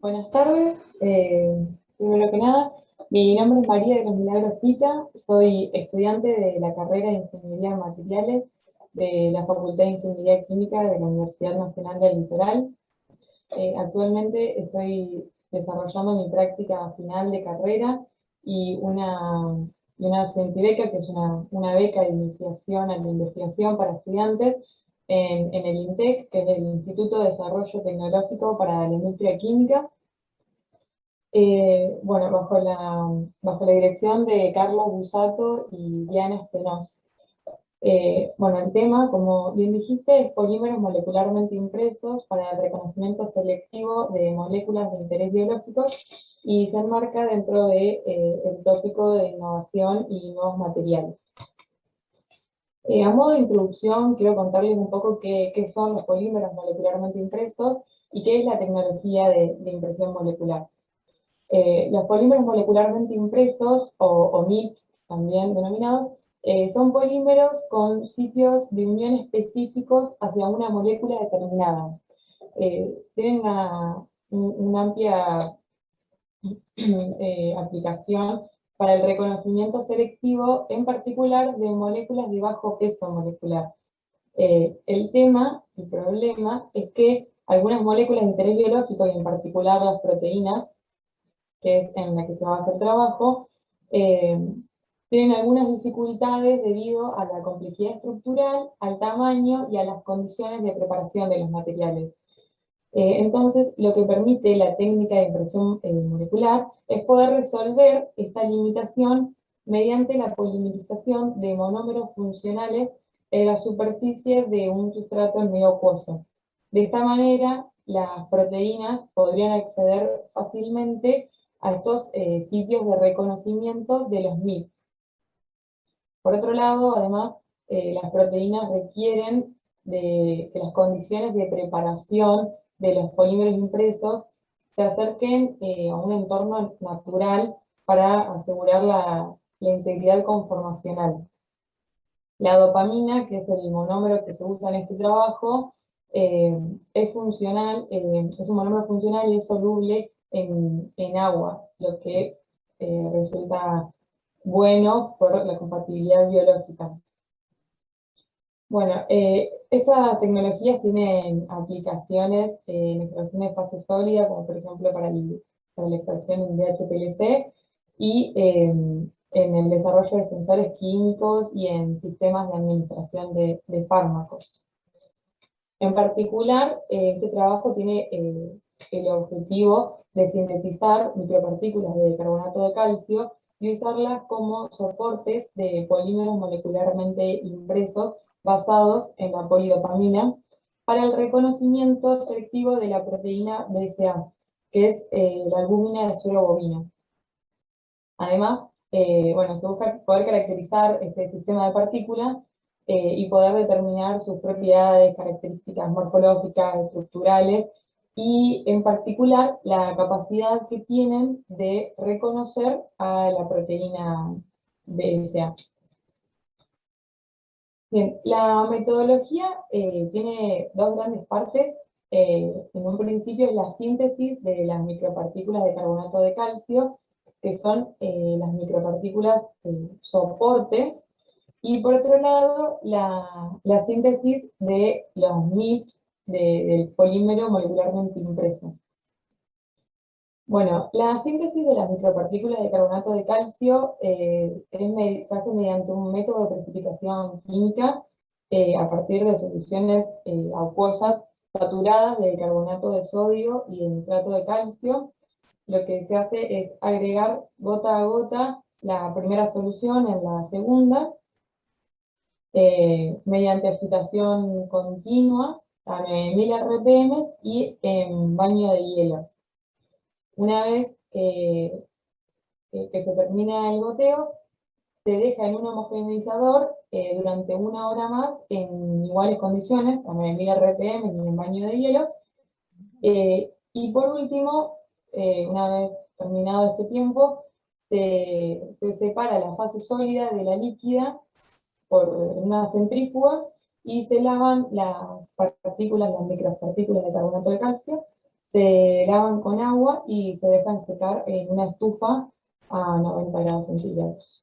Buenas tardes. Primero que nada, mi nombre es María de los Milagros Cita, soy estudiante de la carrera de Ingeniería en Materiales de la Facultad de Ingeniería Química de la Universidad Nacional del Litoral. Actualmente estoy desarrollando mi práctica final de carrera y una CENTIBECA, que es una beca de iniciación a la investigación para estudiantes en el INTEC, que es el Instituto de Desarrollo Tecnológico para la Industria Química. Bueno, bajo la dirección de Carlos Busato y Diana Espinosa. Bueno, el tema, como bien dijiste, es polímeros molecularmente impresos para el reconocimiento selectivo de moléculas de interés biológico y se enmarca dentro de, el tópico de innovación y nuevos materiales. A modo de introducción, quiero contarles un poco qué son los polímeros molecularmente impresos y qué es la tecnología de impresión molecular. Los polímeros molecularmente impresos, o MIPS también denominados, son polímeros con sitios de unión específicos hacia una molécula determinada. Tienen una amplia aplicación para el reconocimiento selectivo, en particular de moléculas de bajo peso molecular. El problema, es que algunas moléculas de interés biológico, y en particular las proteínas, que es en la que se va a hacer trabajo, tienen algunas dificultades debido a la complejidad estructural, al tamaño y a las condiciones de preparación de los materiales. Entonces, lo que permite la técnica de impresión molecular es poder resolver esta limitación mediante la polimerización de monómeros funcionales en la superficie de un sustrato medio acuoso. De esta manera, las proteínas podrían acceder fácilmente a estos sitios de reconocimiento de los MIPS. Por otro lado, además, las proteínas requieren que las condiciones de preparación de los polímeros impresos se acerquen a un entorno natural para asegurar la integridad conformacional. La dopamina, que es el monómero que se usa en este trabajo, es funcional, es un monómero funcional y es soluble en agua, lo que resulta bueno por la compatibilidad biológica. Bueno, estas tecnologías tienen aplicaciones en extracción de fase sólida, como por ejemplo para la extracción en DHPLC, y en el desarrollo de sensores químicos y en sistemas de administración de fármacos. En particular, este trabajo tiene el objetivo de sintetizar micropartículas de carbonato de calcio y usarlas como soportes de polímeros molecularmente impresos basados en la polidopamina para el reconocimiento selectivo de la proteína BCA, que es la albúmina de suero bovino. Además, bueno, se busca poder caracterizar este sistema de partículas y poder determinar sus propiedades, características morfológicas, estructurales, y en particular la capacidad que tienen de reconocer a la proteína BCA. Bien, la metodología tiene dos grandes partes. En un principio es la síntesis de las micropartículas de carbonato de calcio, que son las micropartículas soporte, y por otro lado la síntesis de los MIPS del polímero molecularmente impreso. Bueno, la síntesis de las micropartículas de carbonato de calcio se hace mediante un método de precipitación química a partir de soluciones acuosas saturadas de carbonato de sodio y de nitrato de calcio. Lo que se hace es agregar gota a gota la primera solución en la segunda, mediante agitación continua a 9000 RPM y en baño de hielo. Una vez que se termina el goteo, se deja en un homogeneizador durante 1 hora más en iguales condiciones, a 9000 RPM y en baño de hielo. Y por último, una vez terminado este tiempo, se separa la fase sólida de la líquida por una centrífuga y se lavan las partículas, las micropartículas de carbonato de calcio, se lavan con agua y se dejan secar en una estufa a 90 grados centígrados.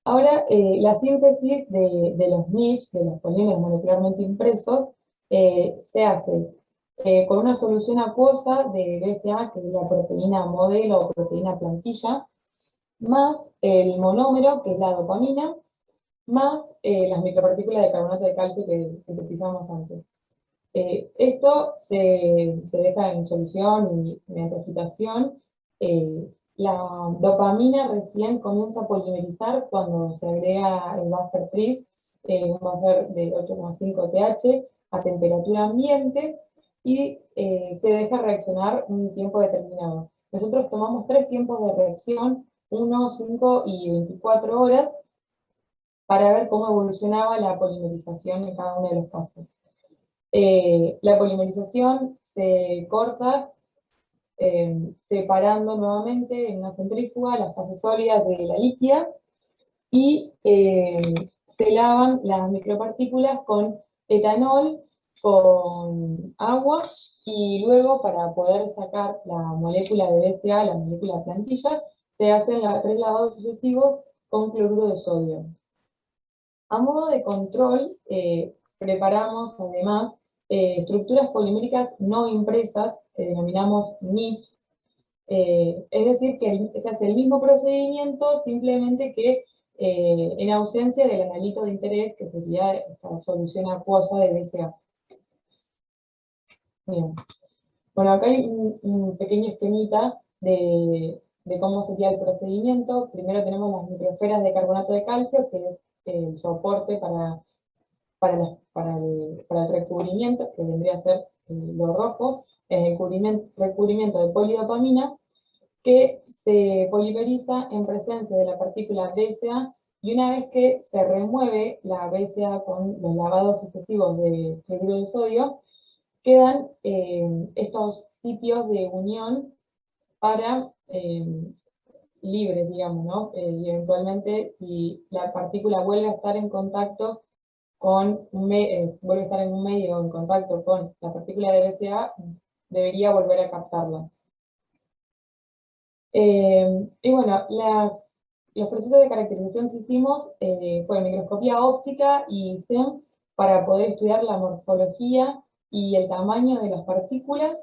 Ahora, la síntesis de los NIPs, de los polímeros molecularmente impresos, se hace con una solución acuosa de BCA, que es la proteína modelo o proteína plantilla, más el monómero, que es la dopamina, más las micropartículas de carbonato de calcio que sintetizamos antes. Esto se deja en solución y mediante agitación. La dopamina recién comienza a polimerizar cuando se agrega el buffer tris, un buffer de 8,5 pH a temperatura ambiente y se deja reaccionar un tiempo determinado. Nosotros tomamos 3 tiempos de reacción, 1, 5 y 24 horas, para ver cómo evolucionaba la polimerización en cada uno de los casos. La polimerización se corta separando nuevamente en una centrífuga las fases sólidas de la líquida y se lavan las micropartículas con etanol, con agua, y luego para poder sacar la molécula de BCA, la molécula plantilla, se hacen 3 lavados sucesivos con cloruro de sodio. A modo de control, preparamos además estructuras poliméricas no impresas, que denominamos NIPs, es decir, que se hace el mismo procedimiento, simplemente que en ausencia del analito de interés, que sería esta solución acuosa de BCA. Bien. Bueno, acá hay un pequeño esquemita de cómo sería el procedimiento. Primero tenemos las microesferas de carbonato de calcio, que es el soporte para el recubrimiento, que vendría a ser lo rojo, el recubrimiento de polidopamina, que se polimeriza en presencia de la partícula BCA, y una vez que se remueve la BCA con los lavados sucesivos de cloruro de sodio, quedan estos sitios de unión para libres, digamos, ¿no? Y eventualmente, si la partícula vuelve a estar en contacto vuelve a estar en un medio en contacto con la partícula de BCA, debería volver a captarla. Y bueno, los procesos de caracterización que hicimos fue microscopía óptica y SEM para poder estudiar la morfología y el tamaño de las partículas.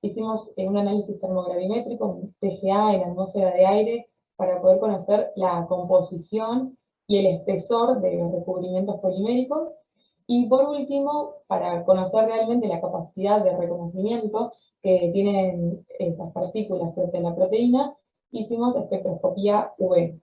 Hicimos un análisis termogravimétrico, un TGA en atmósfera de aire, para poder conocer la composición y el espesor de los recubrimientos poliméricos. Y por último, para conocer realmente la capacidad de reconocimiento que tienen estas partículas frente a la proteína, hicimos espectroscopía UV.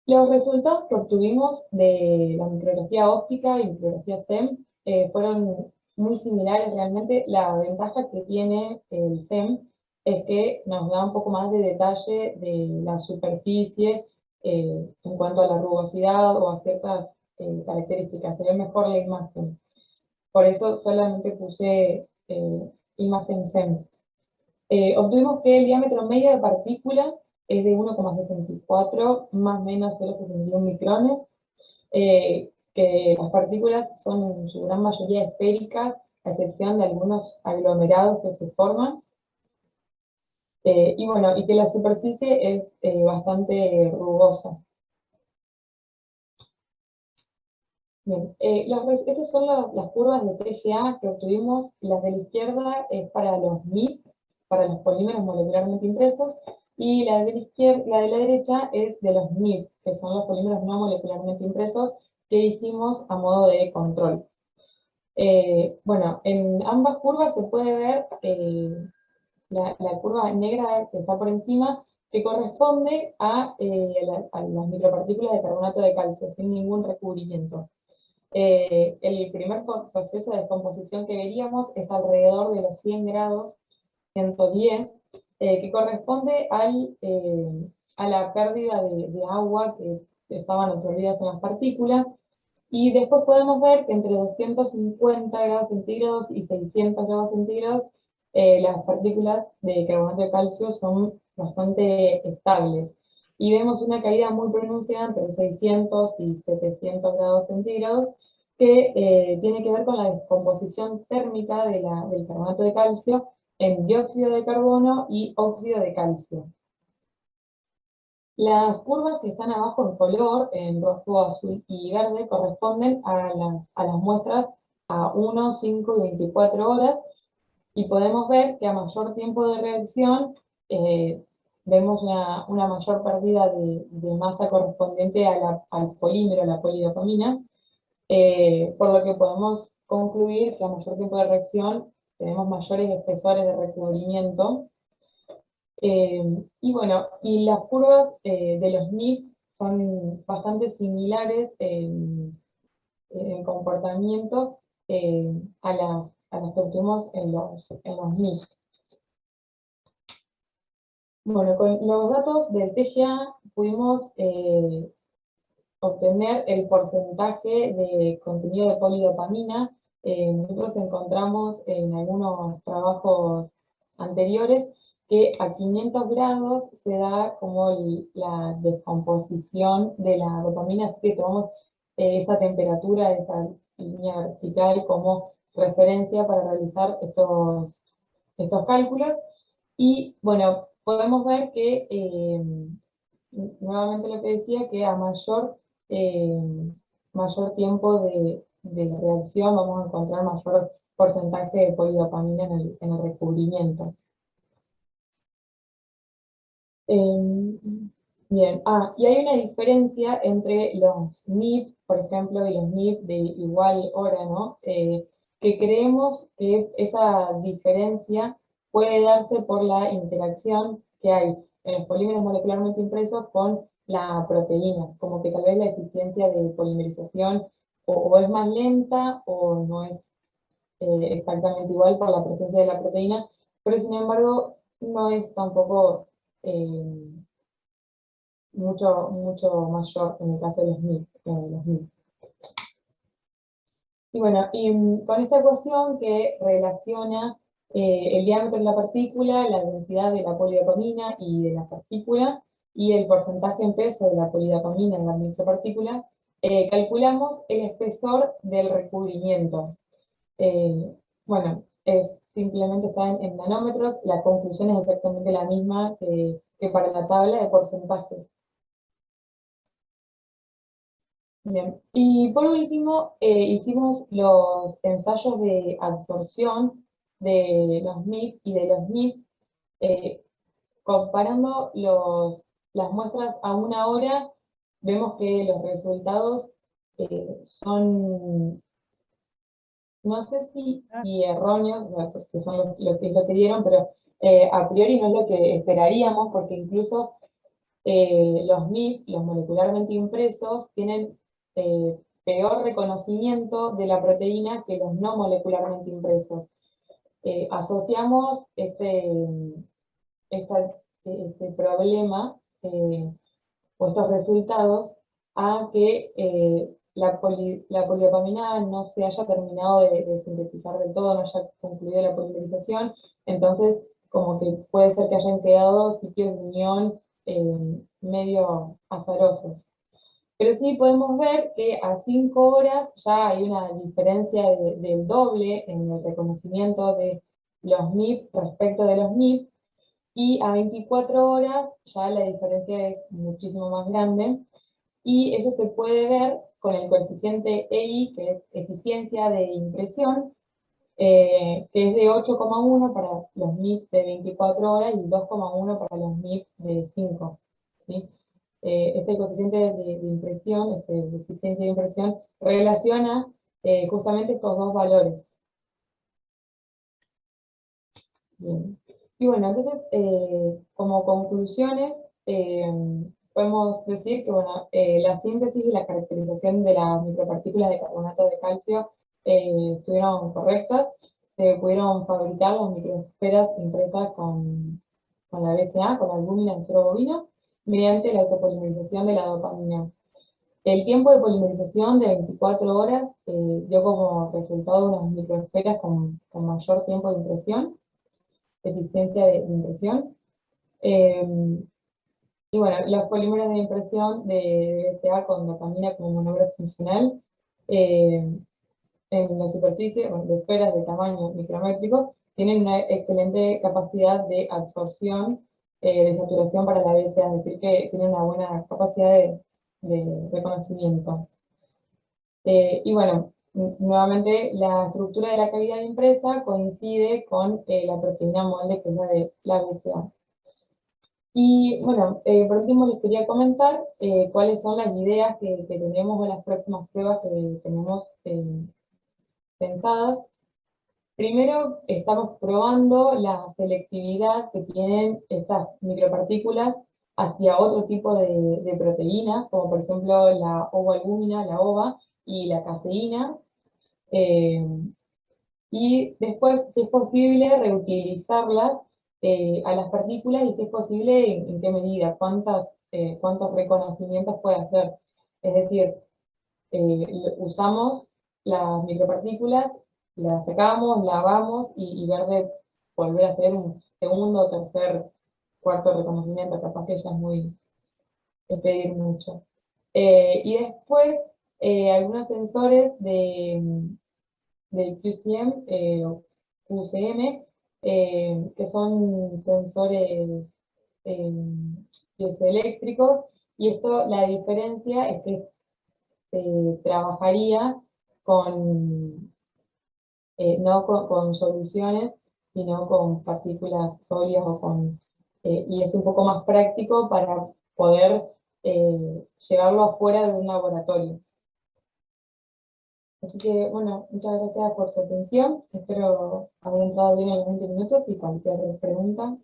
Los resultados que obtuvimos de la micrografía óptica y micrografía SEM fueron muy similares realmente. La ventaja que tiene el SEM es que nos da un poco más de detalle de la superficie en cuanto a la rugosidad o a ciertas características. Se ve mejor la imagen. Por eso solamente puse imagen SEM. Obtuvimos que el diámetro medio de partícula es de 1,64 más o menos 0,61 micrones, que las partículas son en su gran mayoría esféricas, a excepción de algunos aglomerados que se forman. Y bueno, y que la superficie es bastante rugosa. Bien, estas son las curvas de TGA que obtuvimos. Las de la izquierda es para los MIP, para los polímeros molecularmente impresos, y la de la derecha es de los NIP, que son los polímeros no molecularmente impresos, que hicimos a modo de control. Bueno, en ambas curvas se puede ver la curva negra que está por encima, que corresponde a las micropartículas de carbonato de calcio, sin ningún recubrimiento. El primer proceso de descomposición que veríamos es alrededor de los 100 grados, 110, que corresponde a la pérdida de agua que estaban absorbidas en las partículas. Y después podemos ver que entre 250 grados centígrados y 600 grados centígrados las partículas de carbonato de calcio son bastante estables. Y vemos una caída muy pronunciada entre 600 y 700 grados centígrados, que tiene que ver con la descomposición térmica del carbonato de calcio en dióxido de carbono y óxido de calcio. Las curvas que están abajo en color, en rojo, azul y verde, corresponden a las muestras a 1, 5 y 24 horas, y podemos ver que a mayor tiempo de reacción vemos una mayor pérdida de masa correspondiente al polímero, a la polidopamina, por lo que podemos concluir que a mayor tiempo de reacción tenemos mayores espesores de recubrimiento. Y bueno, y las curvas de los NIP son bastante similares en comportamiento a las que obtuvimos en los NIP. Bueno, con los datos del TGA pudimos obtener el porcentaje de contenido de polidopamina. Nosotros encontramos en algunos trabajos anteriores que a 500 grados se da como la descomposición de la dopamina, así que tomamos esa temperatura, esa línea vertical como referencia para realizar estos cálculos. Y bueno, podemos ver que, nuevamente lo que decía, que a eh, mayor tiempo de reacción vamos a encontrar mayor porcentaje de polidopamina en el recubrimiento. Bien, y hay una diferencia entre los NIP, por ejemplo, y los NIP de igual hora, ¿no? Que creemos que esa diferencia puede darse por la interacción que hay en los polímeros molecularmente impresos con la proteína, como que tal vez la eficiencia de polimerización o es más lenta o no es exactamente igual por la presencia de la proteína, pero sin embargo no es tampoco mucho mayor en el caso de los NIP. Y bueno, con esta ecuación que relaciona el diámetro de la partícula, la densidad de la polidopamina y de la partícula, y el porcentaje en peso de la polidopamina en la micropartícula, calculamos el espesor del recubrimiento. Bueno, simplemente está en nanómetros, la conclusión es exactamente la misma que para la tabla de porcentajes. Bien. Y por último, hicimos los ensayos de absorción de los MIP y de los NIP, comparando las muestras a una hora, vemos que los resultados son, no sé si erróneos, bueno, porque son lo que dieron, pero a priori no es lo que esperaríamos, porque incluso los MIP, los molecularmente impresos, tienen peor reconocimiento de la proteína que los no molecularmente impresos. Asociamos este problema o estos resultados a que la polidopamina no se haya terminado de sintetizar del todo, no haya concluido la polimerización, entonces como que puede ser que hayan quedado sitios de unión medio azarosos. Pero sí podemos ver que a 5 horas ya hay una diferencia del doble en el reconocimiento de los MIP respecto de los NIP, y a 24 horas ya la diferencia es muchísimo más grande, y eso se puede ver con el coeficiente EI, que es eficiencia de impresión, que es de 8,1 para los MIP de 24 horas y 2,1 para los MIP de 5. ¿Sí? Este coeficiente de impresión, de eficiencia de impresión, relaciona justamente estos dos valores. Bien. Y bueno, entonces, como conclusiones, podemos decir que bueno, la síntesis y la caracterización de las micropartículas de carbonato de calcio estuvieron correctas. Se pudieron fabricar las microesferas impresas con la BCA, con la albúmina en suero bovino, mediante la autopolimerización de la dopamina. El tiempo de polimerización de 24 horas dio como resultado unas microesferas con mayor tiempo de impresión, eficiencia de impresión. Y bueno, los polímeros de impresión de BCA con dopamina como monómero funcional en la superficie, bueno, de esferas de tamaño micrométrico, tienen una excelente capacidad de absorción, de saturación para la BCA, es decir, que tienen una buena capacidad de reconocimiento. Y bueno, nuevamente la estructura de la cavidad impresa coincide con la proteína molde, que es la de la BCA. Y bueno, por último les quería comentar cuáles son las ideas que tenemos o las próximas pruebas que tenemos pensadas. Primero, estamos probando la selectividad que tienen estas micropartículas hacia otro tipo de proteínas, como por ejemplo la ovoalbúmina, la OVA, y la caseína. Eh, y después, si es posible, reutilizarlas a las partículas y si es posible, en qué medida, cuántos reconocimientos puede hacer. Es decir, usamos las micropartículas, las sacamos, lavamos y ver de volver a hacer un segundo, tercer, cuarto reconocimiento, capaz que ya es pedir mucho. Y después, algunos sensores del QCM o QCM, que son sensores eh, piezoeléctricos, y esto, la diferencia es que se trabajaría con, no con soluciones, sino con partículas sólidas y es un poco más práctico para poder llevarlo afuera de un laboratorio. Así que, bueno, muchas gracias por su atención. Espero haber entrado bien en los 20 minutos y cualquier pregunta.